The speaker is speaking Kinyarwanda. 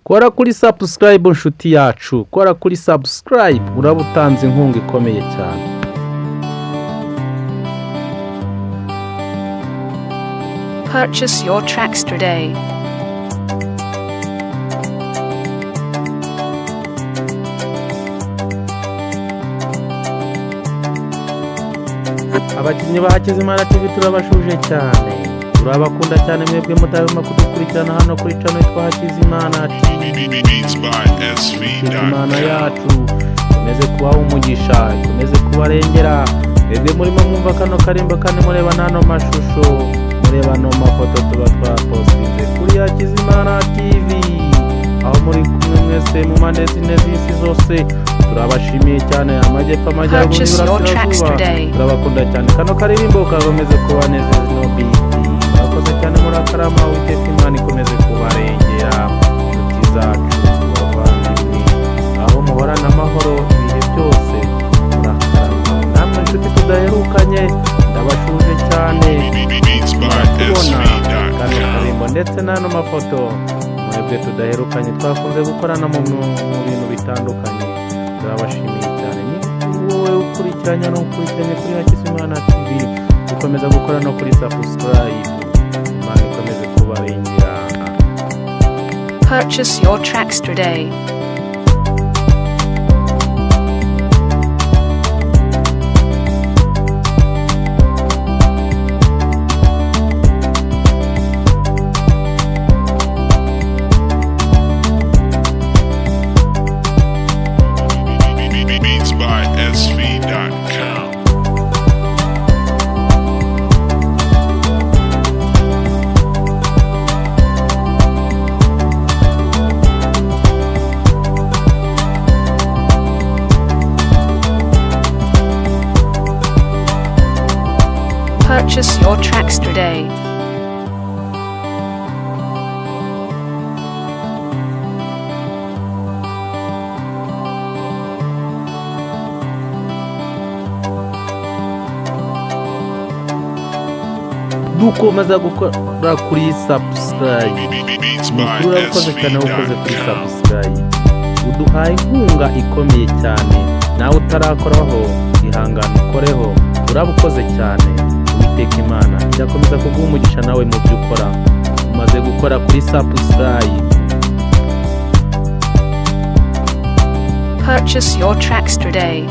kora kuri subscribe nshuti yacu, kora kuri subscribe uraba utanze inkunga ikomeye cyane. Purchase your tracks today. Abakinnyi ba Kubakinnyibanyu TV turabashuje cyane, turabakunda cyane mwebwe mutahema kudukurikirana hano kuri channel yitwa Kubakinnyibanyu TV. Imana yacu komeze kubaho umugisha, komeze kubarengera. Mwebwe murimo mwumva kano karimbo kandi mureba nano mashusho, mureba no mafoto tuba twapostinze kuri Kubakinnyibanyu TV. Aho muri kumwe mwese mu mpande z'isi zose turabashimiye cyane. Amajyepfo, amajyaruguru, iburasirazuba turabakunda cyane. Kano karirimbo kakomeze kubanezeza no biti. Murakoze cyane, murakarama. Uwiteka Imana ikomeze kubarengera inshuti zacu, bavandimwe, aho muhorana amahoro ibihe byose. Murakarama namwe inshuti tudaherukanye, ndabashuje cyane. Muratubona kano karimbo ndetse n'ano mafoto mwebwe tudaherukanye twakunze gukorana mu bintu bitandukanye. Turabashimiye cyane. Ni wowe ukurikiranye no ukurikiranye kuri Kubakinnyibanyu TV, dukomeza gukora no kuri subscribe. Imana ikomeze kubarengera. Purchase your tracks today. Purchase your tracks today. Dukomeza gukora kuri subscribe. Mukuru urakoze cyane ukoze kuri subscribe, uduhaye inkunga ikomeye cyane. Nawe utarakoraho ihangane ukoreho, urabukoze cyane. Uwiteka Imana irakomeza kuguha umugisha nawe mu byo ukora. Umaze gukora kuri subscribe. Purchase your tracks today.